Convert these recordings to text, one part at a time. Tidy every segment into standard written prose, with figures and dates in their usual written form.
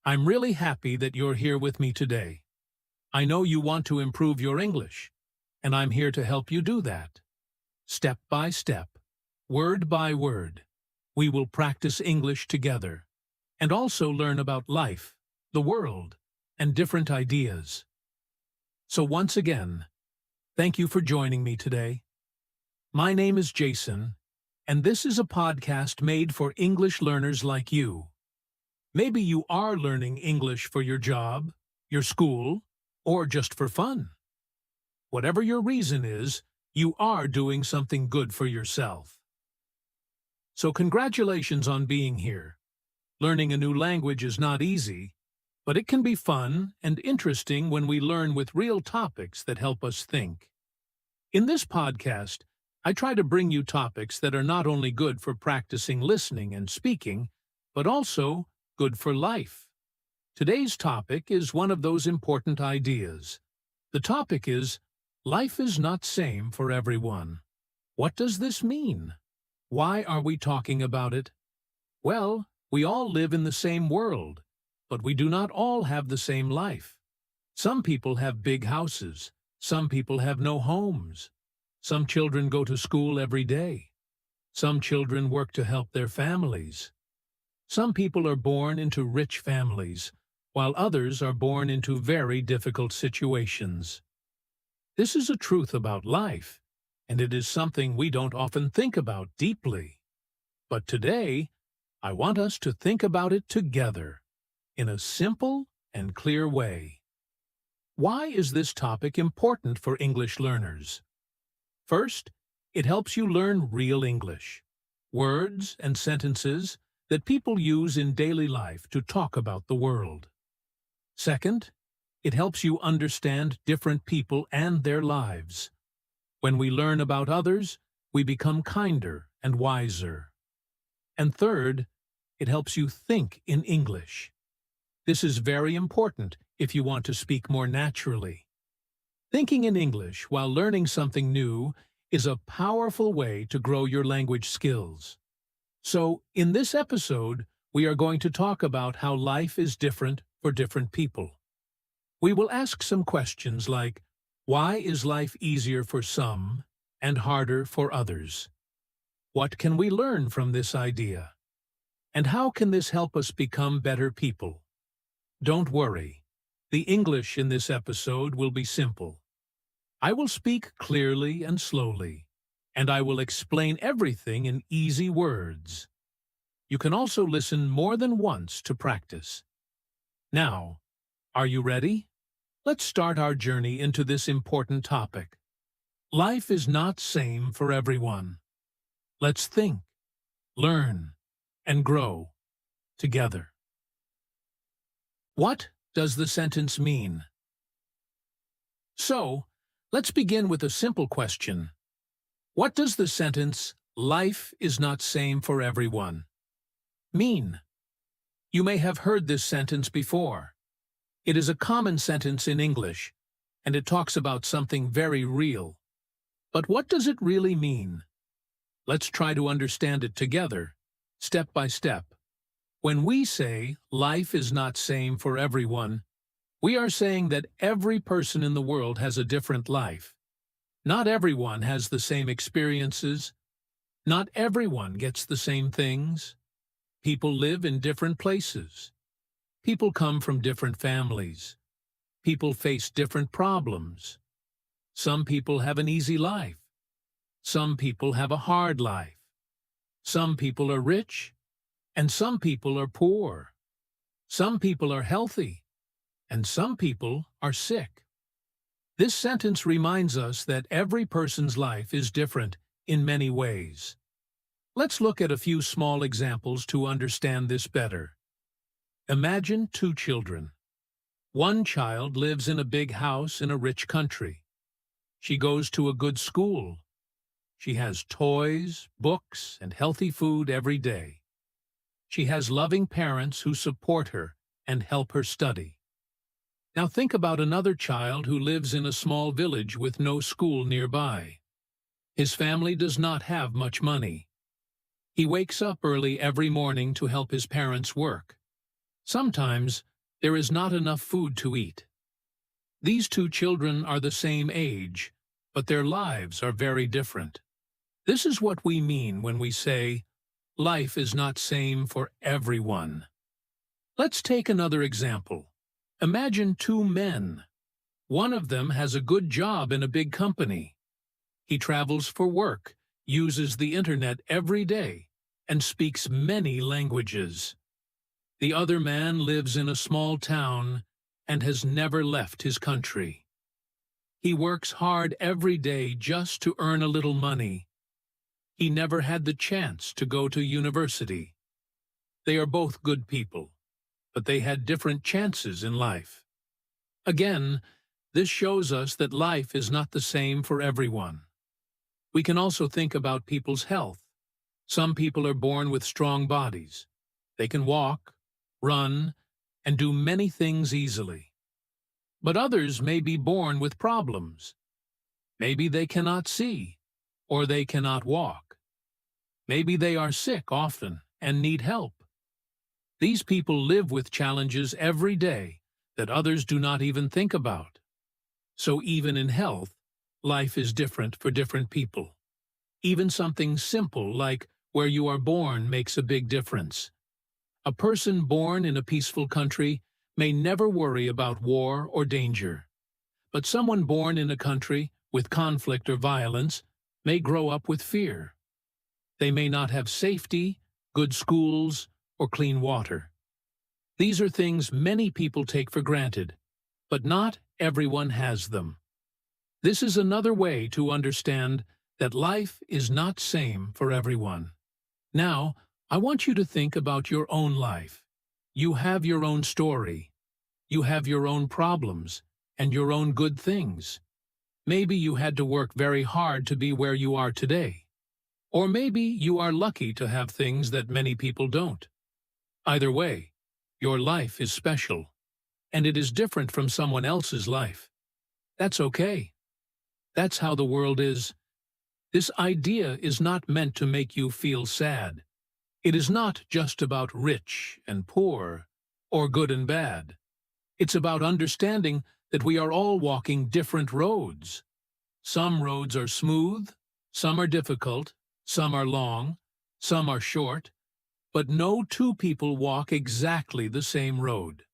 I'm really happy that you're here with me today. I know you want to improve your English, and I'm here to help you do that. Step by step, word by word, we will practice English together, and also learn about life, the world, and different ideas. So once again, thank you for joining me today. My name is Jason, and this is a podcast made for English learners like you. Maybe you are learning English for your job, your school, or just for fun. Whatever your reason is, you are doing something good for yourself. So congratulations on being here. Learning a new language is not easy, but it can be fun and interesting when we learn with real topics that help us think. In this podcast, I try to bring you topics that are not only good for practicing listening and speaking, but also good for life. Today's topic is one of those important ideas. The topic is, life is not same for everyone. What does this mean? Why are we talking about it? Well, we all live in the same world, but we do not all have the same life. Some people have big houses. Some people have no homes. Some children go to school every day. Some children work to help their families. Some people are born into rich families, while others are born into very difficult situations. This is a truth about life, and it is something we don't often think about deeply. But today, I want us to think about it together, in a simple and clear way. Why is this topic important for English learners? First, it helps you learn real English, words and sentences that people use in daily life to talk about the world. Second, it helps you understand different people and their lives. When we learn about others, we become kinder and wiser. And third, it helps you think in English. This is very important if you want to speak more naturally. Thinking in English while learning something new is a powerful way to grow your language skills. So, in this episode, we are going to talk about how life is different for different people. We will ask some questions like, why is life easier for some and harder for others? What can we learn from this idea? And how can this help us become better people? Don't worry, the English in this episode will be simple. I will speak clearly and slowly, and I will explain everything in easy words. You can also listen more than once to practice. Now, are you ready? Let's start our journey into this important topic. Life is not same for everyone. Let's think, learn, and grow together. What does the sentence mean? So, let's begin with a simple question. What does the sentence, life is not same for everyone, mean? You may have heard this sentence before. It is a common sentence in English, and it talks about something very real. But what does it really mean? Let's try to understand it together, step by step. When we say, life is not same for everyone, we are saying that every person in the world has a different life. Not everyone has the same experiences. Not everyone gets the same things. People live in different places. People come from different families. People face different problems. Some people have an easy life. Some people have a hard life. Some people are rich, and some people are poor. Some people are healthy, and some people are sick. This sentence reminds us that every person's life is different in many ways. Let's look at a few small examples to understand this better. Imagine two children. One child lives in a big house in a rich country. She goes to a good school. She has toys, books, and healthy food every day. She has loving parents who support her and help her study. Now think about another child who lives in a small village with no school nearby. His family does not have much money. He wakes up early every morning to help his parents work. Sometimes There is not enough food to eat. These two children are the same age, but their lives are very different. This is what we mean when we say, life is not same for everyone. Let's take another example. Imagine two men. One of them has a good job in a big company. He travels for work, uses the internet every day, and speaks many languages. The other man lives in a small town and has never left his country. He works hard every day just to earn a little money. He never had the chance to go to university. They are both good people, but they had different chances in life. Again, this shows us that life is not the same for everyone. We can also think about people's health. Some people are born with strong bodies. They can walk, run, and do many things easily. But others may be born with problems. Maybe they cannot see, or they cannot walk. Maybe they are sick often and need help. These people live with challenges every day that others do not even think about. So even in health, life is different for different people. Even something simple like where you are born makes a big difference. A person born in a peaceful country may never worry about war or danger. But someone born in a country with conflict or violence may grow up with fear. They may not have safety, good schools, or clean water. These are things many people take for granted, but not everyone has them. This is another way to understand that life is not same for everyone. Now, I want you to think about your own life. You have your own story. You have your own problems and your own good things. Maybe you had to work very hard to be where you are today. Or maybe you are lucky to have things that many people don't. Either way, your life is special, and it is different from someone else's life. That's okay. That's how the world is. This idea is not meant to make you feel sad. It is not just about rich and poor, or good and bad. It's about understanding that we are all walking different roads. Some roads are smooth, some are difficult, some are long, some are short, but no two people walk exactly the same road.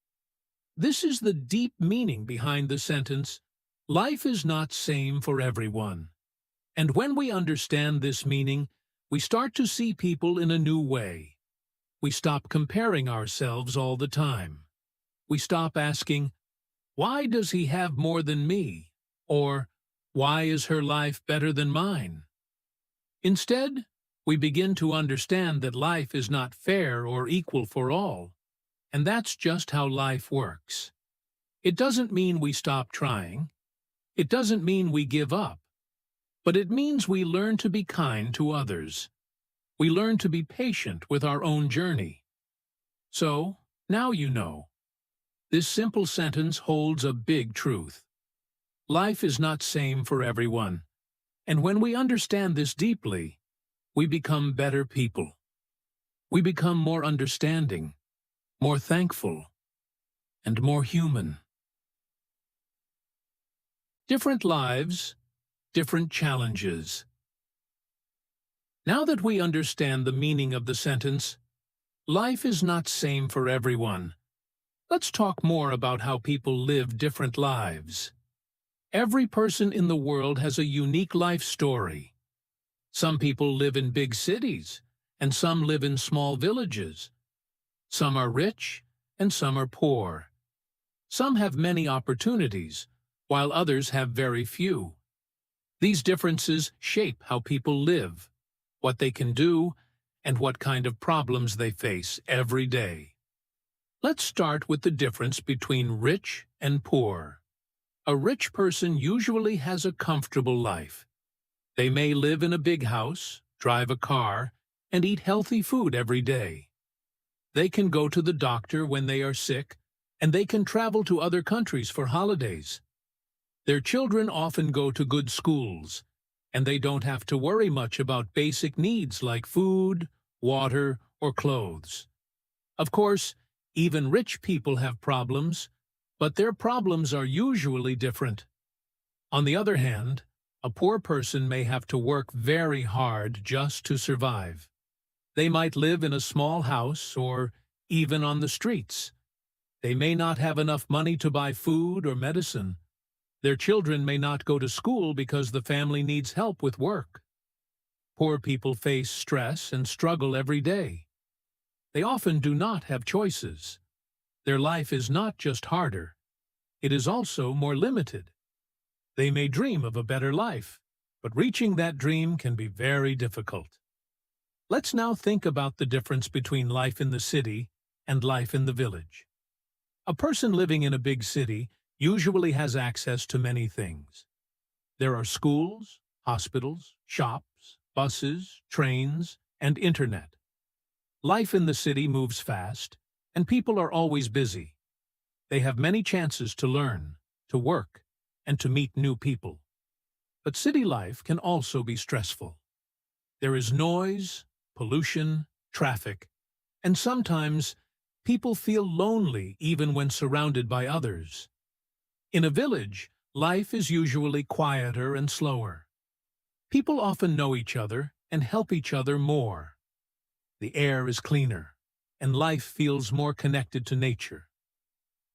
This is the deep meaning behind the sentence, life is not same for everyone. And when we understand this meaning, we start to see people in a new way. We stop comparing ourselves all the time. We stop asking, why does he have more than me? Or, why is her life better than mine? Instead, we begin to understand that life is not fair or equal for all, and that's just how life works. It doesn't mean we stop trying. It doesn't mean we give up. But it means we learn to be kind to others. We learn to be patient with our own journey. So, now you know. This simple sentence holds a big truth. Life is not same for everyone. And when we understand this deeply, we become better people. We become more understanding, more thankful, and more human. Different lives, different challenges. Now that we understand the meaning of the sentence, life is not same for everyone, let's talk more about how people live different lives. Every person in the world has a unique life story. Some people live in big cities, and some live in small villages. Some are rich, and some are poor. Some have many opportunities, while others have very few. These differences shape how people live, what they can do, and what kind of problems they face every day. Let's start with the difference between rich and poor. A rich person usually has a comfortable life. They may live in a big house, drive a car, and eat healthy food every day. They can go to the doctor when they are sick, and they can travel to other countries for holidays. Their children often go to good schools, and they don't have to worry much about basic needs like food, water, or clothes. Of course, Even rich people have problems, but their problems are usually different. On the other hand, a poor person may have to work very hard just to survive. They might live in a small house or even on the streets. They may not have enough money to buy food or medicine. Their children may not go to school because the family needs help with work. Poor people face stress and struggle every day. They often do not have choices. Their life is not just harder, it is also more limited. They may dream of a better life, but reaching that dream can be very difficult. Let's now think about the difference between life in the city and life in the village. A person living in a big city usually has access to many things. There are schools, hospitals, shops, buses, trains, and internet. Life in the city moves fast, and people are always busy. They have many chances to learn, to work, and to meet new people. But city life can also be stressful. There is noise, pollution, traffic, and sometimes people feel lonely even when surrounded by others. In a village, life is usually quieter and slower. People often know each other and help each other more. The air is cleaner, and life feels more connected to nature.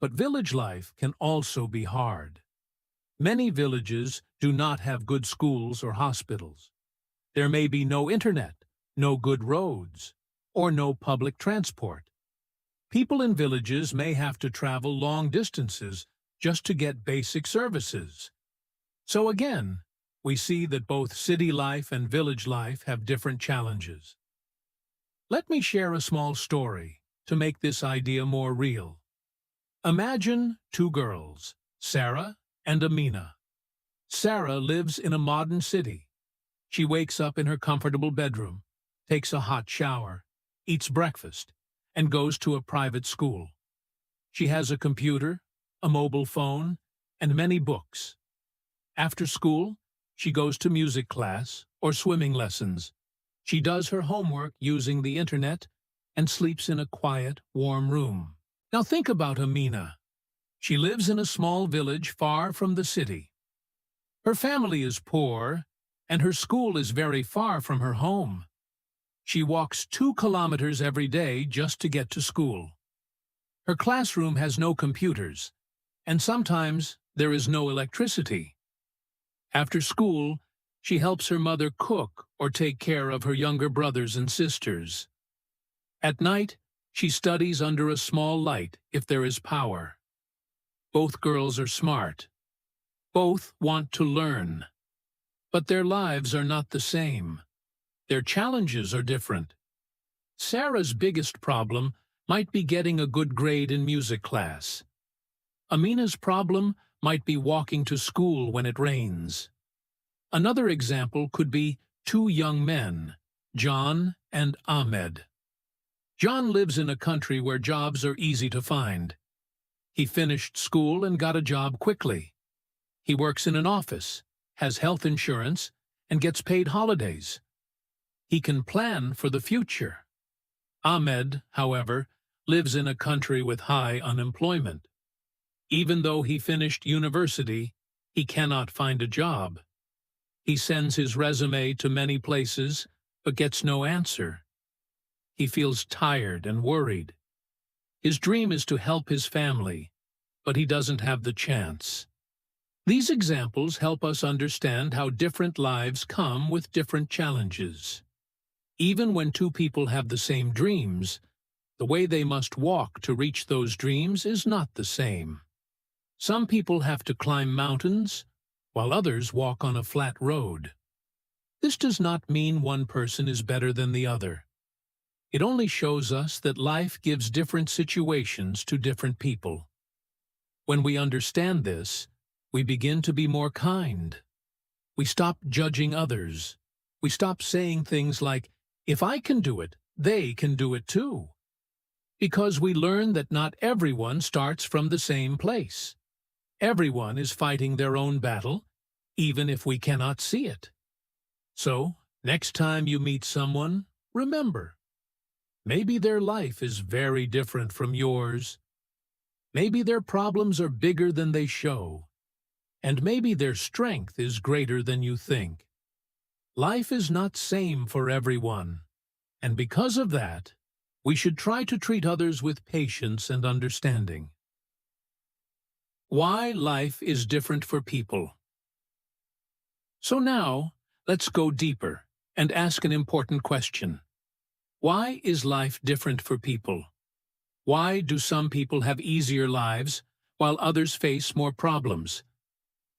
But village life can also be hard. Many villages do not have good schools or hospitals. There may be no internet, no good roads, or no public transport. People in villages may have to travel long distances just to get basic services. So again, we see that both city life and village life have different challenges. Let me share a small story to make this idea more real. Imagine two girls, Sarah and Amina. Sarah lives in a modern city. She wakes up in her comfortable bedroom, takes a hot shower, eats breakfast, and goes to a private school. She has a computer, a mobile phone, and many books. After school, she goes to music class or swimming lessons. She does her homework using the internet and sleeps in a quiet, warm room. Now think about Amina. She lives in a small village far from the city. Her family is poor, and her school is very far from her home. She walks 2 kilometers every day just to get to school. Her classroom has no computers, and sometimes there is no electricity. After school, she helps her mother cook or take care of her younger brothers and sisters. At night, she studies under a small light if there is power. Both girls are smart. Both want to learn. But their lives are not the same. Their challenges are different. Sarah's biggest problem might be getting a good grade in music class. Amina's problem might be walking to school when it rains. Another example could be 2 young men, John and Ahmed. John lives in a country where jobs are easy to find. He finished school and got a job quickly. He works in an office, has health insurance, and gets paid holidays. He can plan for the future. Ahmed, however, lives in a country with high unemployment. Even though he finished university, he cannot find a job. He sends his resume to many places, but gets no answer. He feels tired and worried. His dream is to help his family, but he doesn't have the chance. These examples help us understand how different lives come with different challenges. Even when 2 people have the same dreams, the way they must walk to reach those dreams is not the same. Some people have to climb mountains, while others walk on a flat road. This does not mean one person is better than the other. It only shows us that life gives different situations to different people. When we understand this, we begin to be more kind. We stop judging others. We stop saying things like, "If I can do it, they can do it too." Because we learn that not everyone starts from the same place. Everyone is fighting their own battle, even if we cannot see it. So, next time you meet someone, remember, Maybe their life is very different from yours. Maybe their problems are bigger than they show. And maybe their strength is greater than you think. Life is not same for everyone. And because of that, we should try to treat others with patience and understanding. Why life is different for people. So now, let's go deeper and ask an important question. Why is life different for people? Why do some people have easier lives while others face more problems?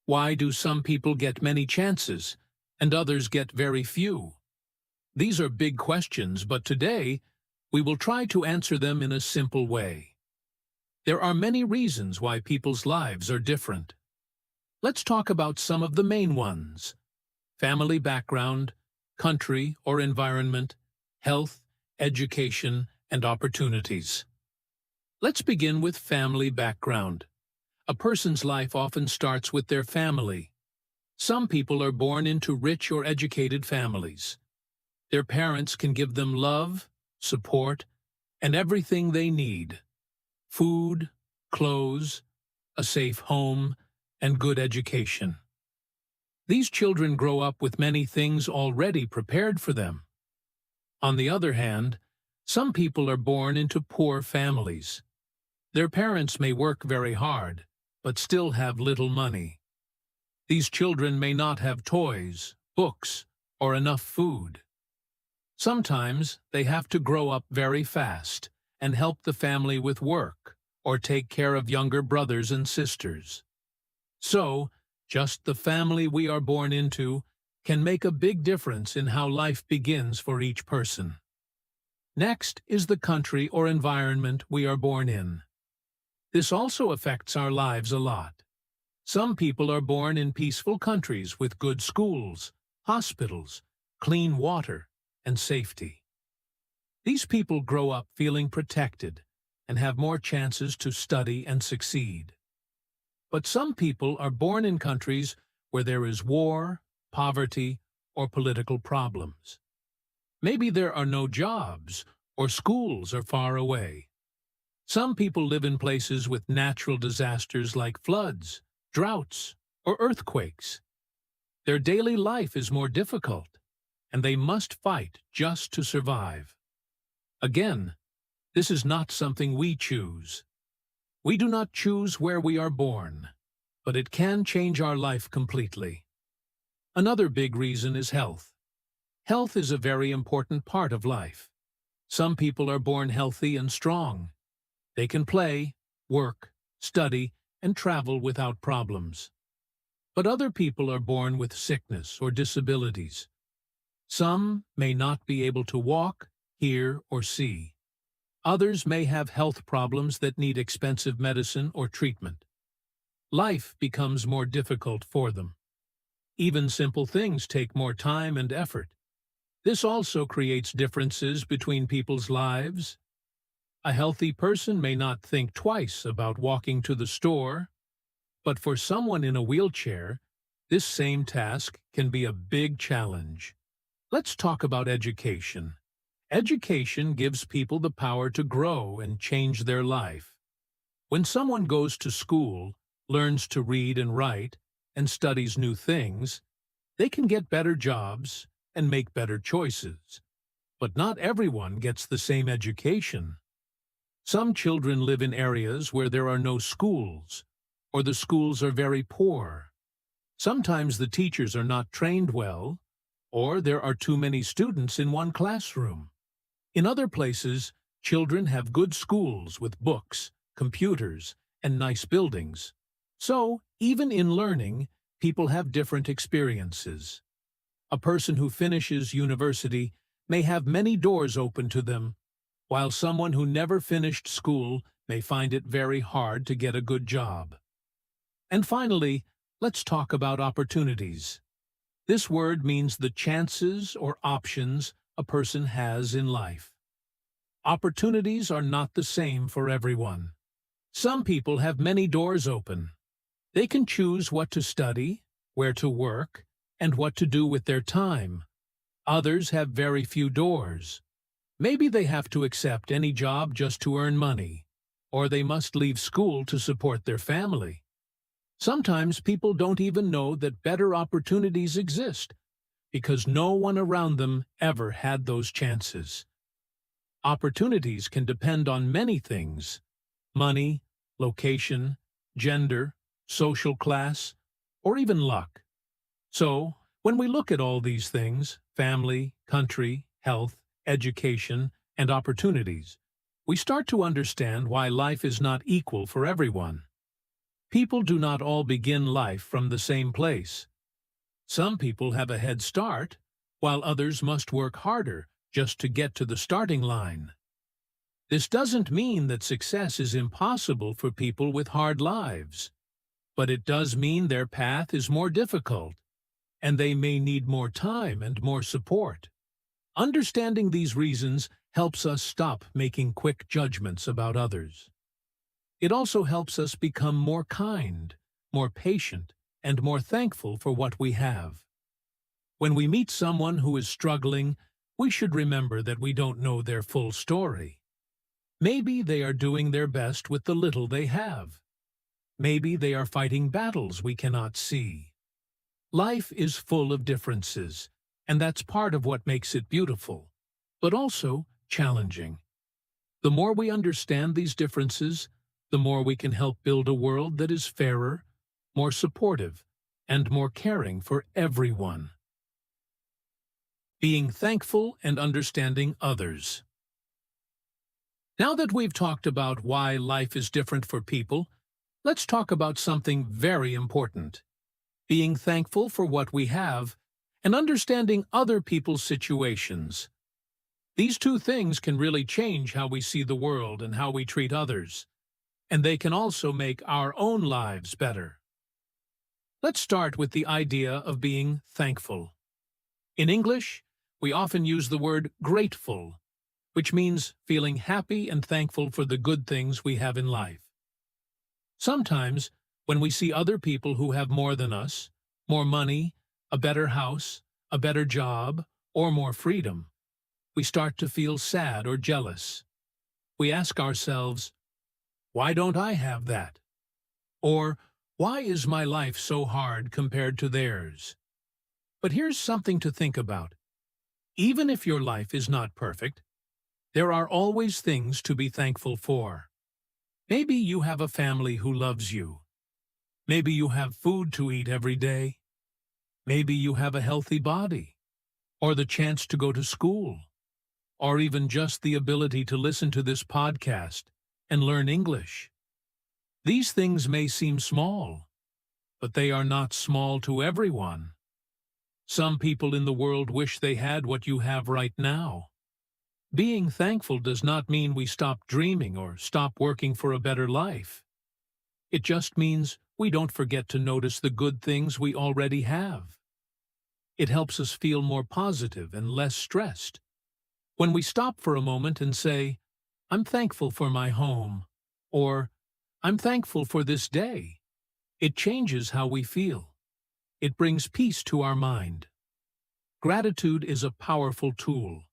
Why do some people get many chances and others get very few? These are big questions, but today we will try to answer them in a simple way. There are many reasons why people's lives are different. Let's talk about some of the main ones: family background, country or environment, health, education, and opportunities. Let's begin with family background. A person's life often starts with their family. Some people are born into rich or educated families. Their parents can give them love, support, and everything they need: food, clothes, a safe home, and good education. These children grow up with many things already prepared for them. On the other hand, some people are born into poor families. Their parents may work very hard, but still have little money. These children may not have toys, books, or enough food. Sometimes they have to grow up very fast and help the family with work or take care of younger brothers and sisters. So, just the family we are born into can make a big difference in how life begins for each person. Next is the country or environment we are born in. This also affects our lives a lot. Some people are born in peaceful countries with good schools, hospitals, clean water, and safety. These people grow up feeling protected and have more chances to study and succeed. But some people are born in countries where there is war, poverty, or political problems. Maybe there are no jobs, or schools are far away. Some people live in places with natural disasters like floods, droughts, or earthquakes. Their daily life is more difficult, and they must fight just to survive. Again, this is not something we choose. We do not choose where we are born, but it can change our life completely. Another big reason is health. Health is a very important part of life. Some people are born healthy and strong. They can play, work, study, and travel without problems. But other people are born with sickness or disabilities. Some may not be able to walk, hear, or see. Others may have health problems that need expensive medicine or treatment. Life becomes more difficult for them. Even simple things take more time and effort. This also creates differences between people's lives. A healthy person may not think twice about walking to the store, but for someone in a wheelchair, this same task can be a big challenge. Let's talk about education. Education gives people the power to grow and change their life. When someone goes to school, learns to read and write, and studies new things, they can get better jobs and make better choices. But not everyone gets the same education. Some children live in areas where there are no schools, or the schools are very poor. Sometimes the teachers are not trained well, or there are too many students in one classroom. In other places, children have good schools with books, computers, and nice buildings. So, even in learning, people have different experiences. A person who finishes university may have many doors open to them, while someone who never finished school may find it very hard to get a good job. And finally, let's talk about opportunities. This word means the chances or options a person has in life. Opportunities are not the same for everyone. Some people have many doors open. They can choose what to study, where to work, and what to do with their time. Others have very few doors. Maybe they have to accept any job just to earn money, or they must leave school to support their family. Sometimes people don't even know that better opportunities exist because no one around them ever had those chances. Opportunities can depend on many things: money, location, gender, social class, or even luck. So, when we look at all these things, family, country, health, education, and opportunities, we start to understand why life is not equal for everyone. People do not all begin life from the same place. Some people have a head start, while others must work harder just to get to the starting line. This doesn't mean that success is impossible for people with hard lives, but it does mean their path is more difficult, and they may need more time and more support. Understanding these reasons helps us stop making quick judgments about others. It also helps us become more kind, more patient, and more thankful for what we have. When we meet someone who is struggling, we should remember that we don't know their full story. Maybe they are doing their best with the little they have. Maybe they are fighting battles we cannot see. Life is full of differences, and that's part of what makes it beautiful, but also challenging. The more we understand these differences, the more we can help build a world that is fairer, more supportive, and more caring for everyone. Being thankful and understanding others. Now that we've talked about why life is different for people, let's talk about something very important: being thankful for what we have and understanding other people's situations. These two things can really change how we see the world and how we treat others, and they can also make our own lives better. Let's start with the idea of being thankful. In English, we often use the word grateful, which means feeling happy and thankful for the good things we have in life. Sometimes, when we see other people who have more than us, more money, a better house, a better job, or more freedom, we start to feel sad or jealous. We ask ourselves, why don't I have that? Or, why is my life so hard compared to theirs? But here's something to think about. Even if your life is not perfect, there are always things to be thankful for. Maybe you have a family who loves you. Maybe you have food to eat every day. Maybe you have a healthy body, or the chance to go to school, or even just the ability to listen to this podcast and learn English. These things may seem small, but they are not small to everyone. Some people in the world wish they had what you have right now. Being thankful does not mean we stop dreaming or stop working for a better life. It just means we don't forget to notice the good things we already have. It helps us feel more positive and less stressed. When we stop for a moment and say, I'm thankful for my home, or I'm thankful for this day, it changes how we feel. It brings peace to our mind. Gratitude is a powerful tool,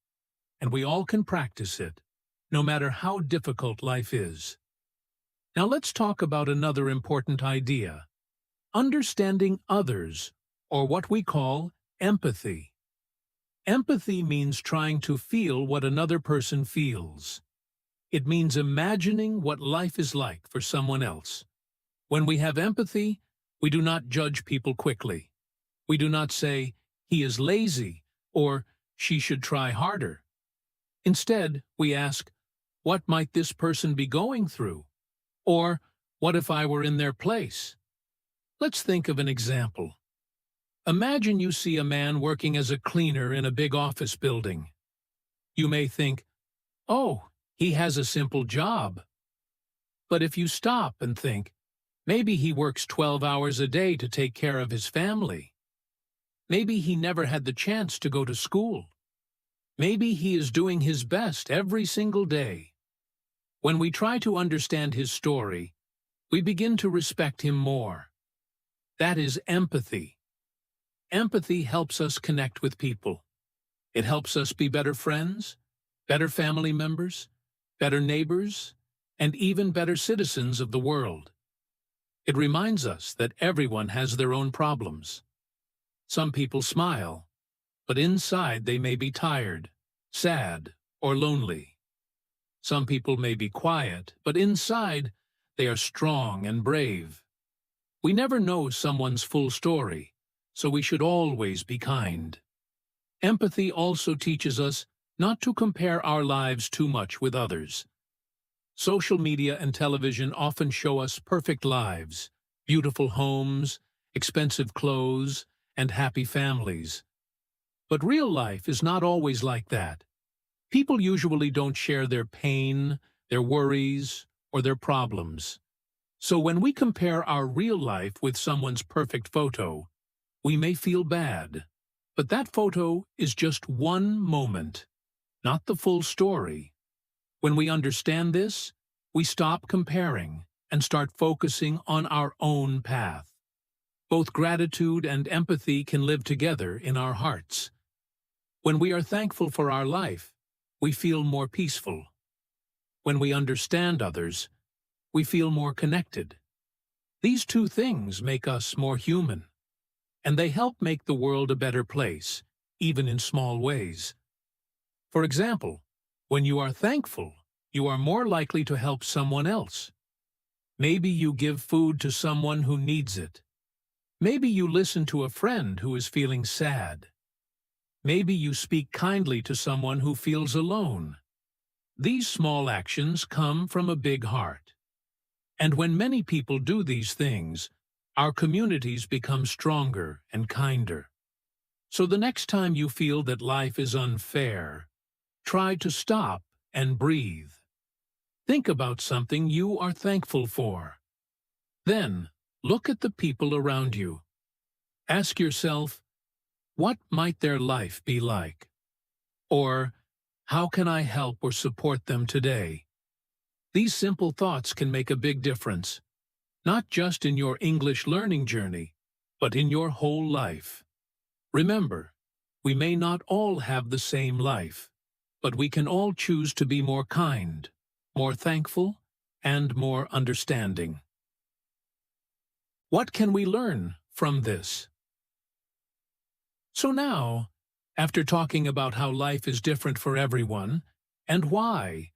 and we all can practice it, no matter how difficult life is. Now let's talk about another important idea: understanding others, or what we call empathy. Empathy means trying to feel what another person feels. It means imagining what life is like for someone else. When we have empathy, we do not judge people quickly. We do not say, he is lazy, or she should try harder. Instead, we ask, what might this person be going through? Or, what if I were in their place? Let's think of an example. Imagine you see a man working as a cleaner in a big office building. You may think, oh, he has a simple job. But if you stop and think, maybe he works 12 hours a day to take care of his family. Maybe he never had the chance to go to school. Maybe he is doing his best every single day. When we try to understand his story, we begin to respect him more. That is empathy. Empathy helps us connect with people. It helps us be better friends. better family members, better neighbors, and even better citizens of the world. It reminds us that everyone has their own problems. Some people smile, but inside they may be tired, sad, or lonely. Some people may be quiet, but inside they are strong and brave. We never know someone's full story, so we should always be kind. Empathy also teaches us not to compare our lives too much with others. Social media and television often show us perfect lives, beautiful homes, expensive clothes, and happy families. But real life is not always like that. People usually don't share their pain, their worries, or their problems. So when we compare our real life with someone's perfect photo, we may feel bad. But that photo is just one moment, not the full story. When we understand this, we stop comparing and start focusing on our own path. Both gratitude and empathy can live together in our hearts. When we are thankful for our life, we feel more peaceful. When we understand others, we feel more connected. These two things make us more human, and they help make the world a better place, even in small ways. For example, when you are thankful, you are more likely to help someone else. Maybe you give food to someone who needs it. Maybe you listen to a friend who is feeling sad. Maybe you speak kindly to someone who feels alone. These small actions come from a big heart. And when many people do these things, our communities become stronger and kinder. So the next time you feel that life is unfair, try to stop and breathe. Think about something you are thankful for. Then, look at the people around you. Ask yourself, what might their life be like? Or, how can I help or support them today? These simple thoughts can make a big difference, not just in your English learning journey, but in your whole life. Remember, we may not all have the same life, but we can all choose to be more kind, more thankful, and more understanding. What can we learn from this? So now, after talking about how life is different for everyone, and why,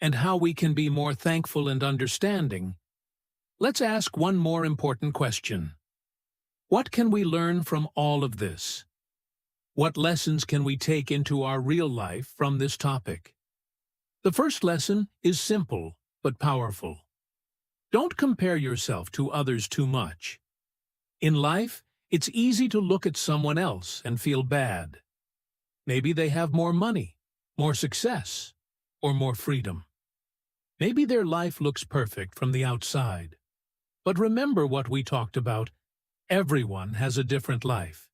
and how we can be more thankful and understanding, let's ask one more important question. What can we learn from all of this? What lessons can we take into our real life from this topic? The first lesson is simple but powerful. Don't compare yourself to others too much. In life, it's easy to look at someone else and feel bad. Maybe they have more money, more success, or more freedom. Maybe their life looks perfect from the outside. But remember what we talked about. Everyone has a different life.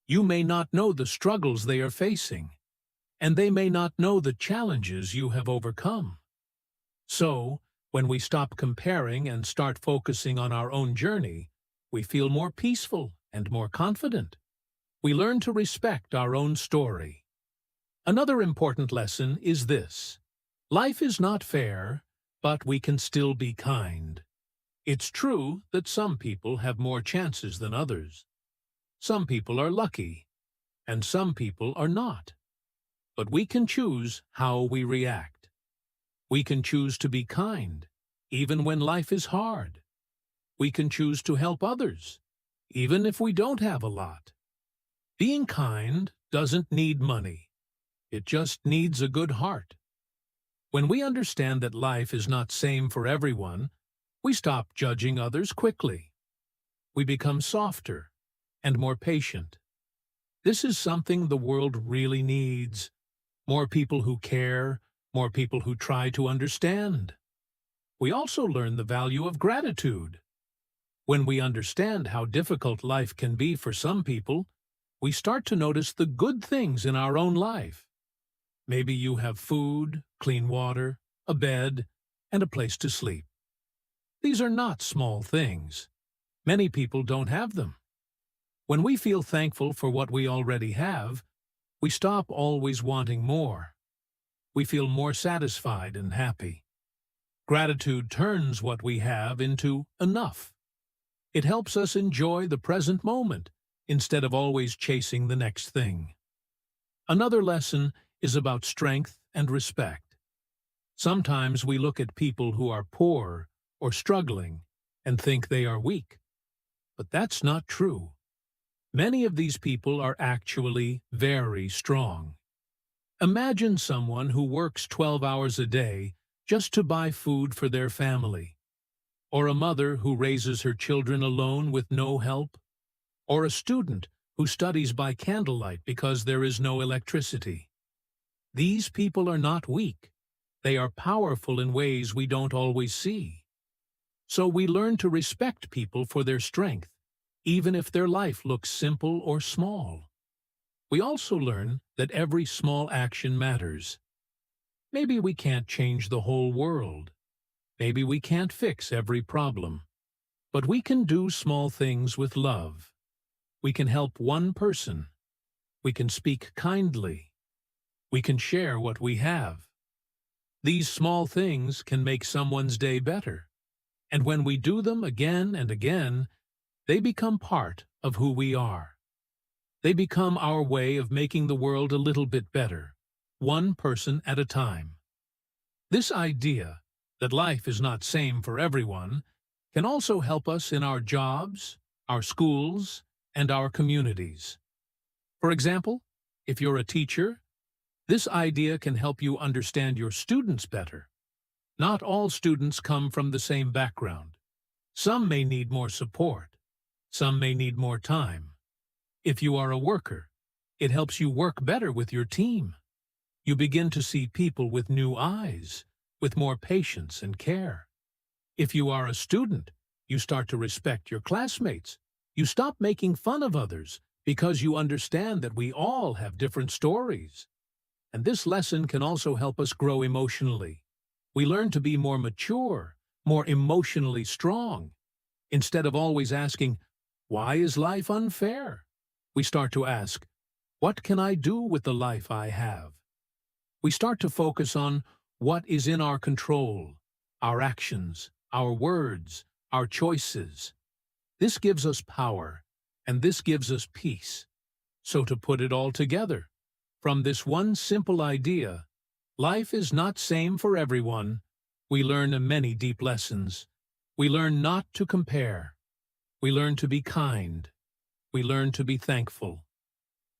You may not know the struggles they are facing, and they may not know the challenges you have overcome. So, when we stop comparing and start focusing on our own journey, we feel more peaceful and more confident. We learn to respect our own story. Another important lesson is this. Life is not fair, but we can still be kind. It's true that some people have more chances than others. Some people are lucky, and some people are not. But we can choose how we react. We can choose to be kind, even when life is hard. We can choose to help others, even if we don't have a lot. Being kind doesn't need money. It just needs a good heart. When we understand that life is not same for everyone, we stop judging others quickly. We become softer and more patient. This is something the world really needs. More people who care, more people who try to understand. We also learn the value of gratitude. When we understand how difficult life can be for some people, we start to notice the good things in our own life. Maybe you have food, clean water, a bed, and a place to sleep. These are not small things. Many people don't have them. When we feel thankful for what we already have, we stop always wanting more. we feel more satisfied and happy. Gratitude turns what we have into enough. It helps us enjoy the present moment instead of always chasing the next thing. Another lesson is about strength and respect. Sometimes we look at people who are poor or struggling and think they are weak. But that's not true. Many of these people are actually very strong. Imagine someone who works 12 hours a day just to buy food for their family, or a mother who raises her children alone with no help, or a student who studies by candlelight because there is no electricity. These people are not weak. They are powerful in ways we don't always see. So we learn to respect people for their strength, even if their life looks simple or small. We also learn that every small action matters. Maybe we can't change the whole world. Maybe we can't fix every problem. But we can do small things with love. We can help one person. We can speak kindly. We can share what we have. These small things can make someone's day better. And when we do them again and again, they become part of who we are. They become our way of making the world a little bit better, one person at a time. This idea that life is not same for everyone can also help us in our jobs, our schools, and our communities. For example, if you're a teacher, this idea can help you understand your students better. Not all students come from the same background. Some may need more support. Some may need more time. If you are a worker, it helps you work better with your team. You begin to see people with new eyes, with more patience and care. If you are a student, you start to respect your classmates. You stop making fun of others because you understand that we all have different stories. And this lesson can also help us grow emotionally. We learn to be more mature, more emotionally strong. Instead of always asking, "Why is life unfair?" we start to ask, "What can I do with the life I have?" We start to focus on what is in our control, our actions, our words, our choices. This gives us power, and this gives us peace. So to put it all together, from this one simple idea, life is not same for everyone. We learn many deep lessons. We learn not to compare. We learn to be kind. We learn to be thankful.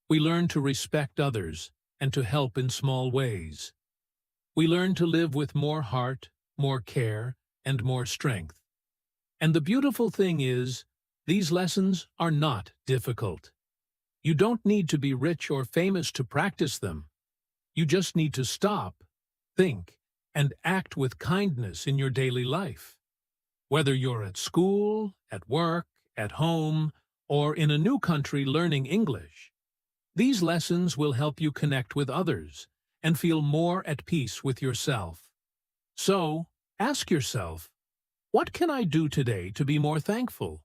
We learn to respect others and to help in small ways. We learn to live with more heart, more care, and more strength. And the beautiful thing is, these lessons are not difficult. You don't need to be rich or famous to practice them. You just need to stop, think, and act with kindness in your daily life. Whether you're at school, at work, at home, or in a new country learning English, these lessons will help you connect with others and feel more at peace with yourself. So, ask yourself, what can I do today to be more thankful?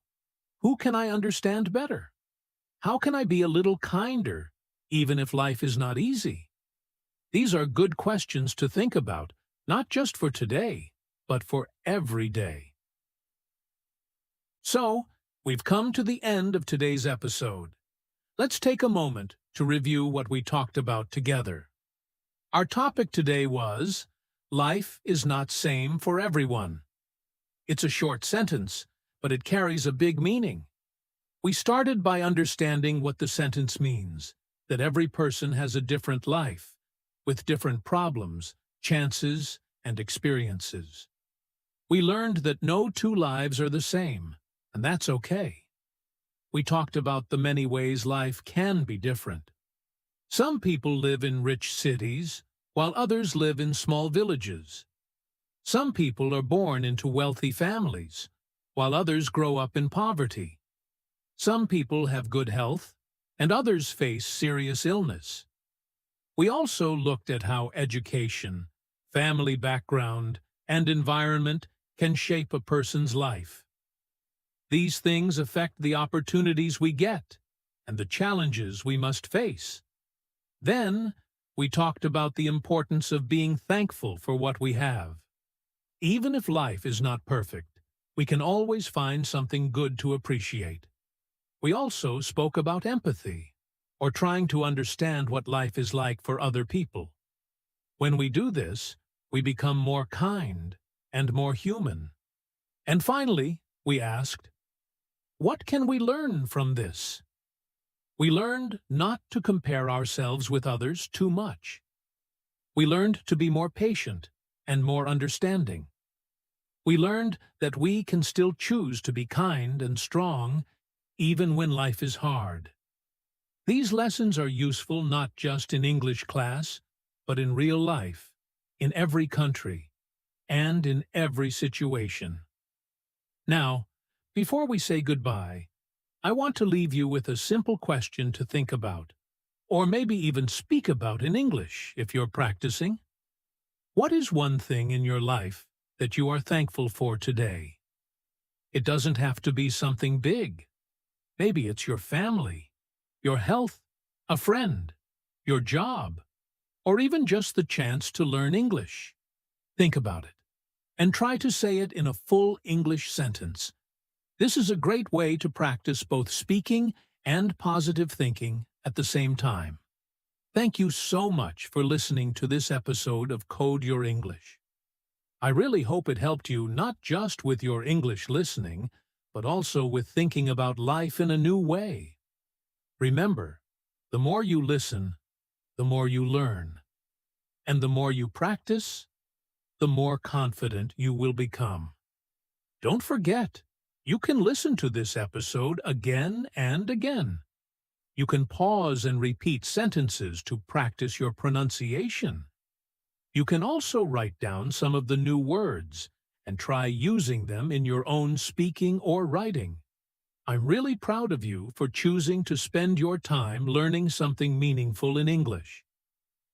Who can I understand better? How can I be a little kinder, even if life is not easy? These are good questions to think about, not just for today, but for every day. So, we've come to the end of today's episode. Let's take a moment to review what we talked about together. Our topic today was, life is not same for everyone. It's a short sentence, but it carries a big meaning. We started by understanding what the sentence means, that every person has a different life, with different problems, chances, and experiences. We learned that no two lives are the same, and that's okay. We talked about the many ways life can be different. Some people live in rich cities, while others live in small villages. Some people are born into wealthy families, while others grow up in poverty. Some people have good health, and others face serious illness. We also looked at how education, family background, and environment can shape a person's life. These things affect the opportunities we get and the challenges we must face. Then, we talked about the importance of being thankful for what we have. Even if life is not perfect, we can always find something good to appreciate. We also spoke about empathy, or trying to understand what life is like for other people. When we do this, we become more kind and more human. And finally, we asked, what can we learn from this? We learned not to compare ourselves with others too much. We learned to be more patient and more understanding. We learned that we can still choose to be kind and strong even when life is hard. These lessons are useful not just in English class, but in real life, in every country, and in every situation. Now, before we say goodbye, I want to leave you with a simple question to think about, or maybe even speak about in English if you're practicing. What is one thing in your life that you are thankful for today? It doesn't have to be something big. Maybe it's your family, your health, a friend, your job, or even just the chance to learn English. Think about it, and try to say it in a full English sentence. This is a great way to practice both speaking and positive thinking at the same time. Thank you so much for listening to this episode of Code Your English. I really hope it helped you not just with your English listening, but also with thinking about life in a new way. Remember, the more you listen, the more you learn. And the more you practice, the more confident you will become. Don't forget, you can listen to this episode again and again. You can pause and repeat sentences to practice your pronunciation. You can also write down some of the new words and try using them in your own speaking or writing. I'm really proud of you for choosing to spend your time learning something meaningful in English.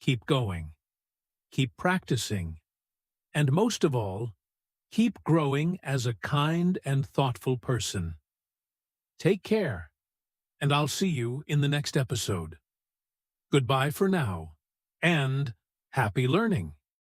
Keep going. Keep practicing. And most of all, keep growing as a kind and thoughtful person. Take care, and I'll see you in the next episode. Goodbye for now, and happy learning!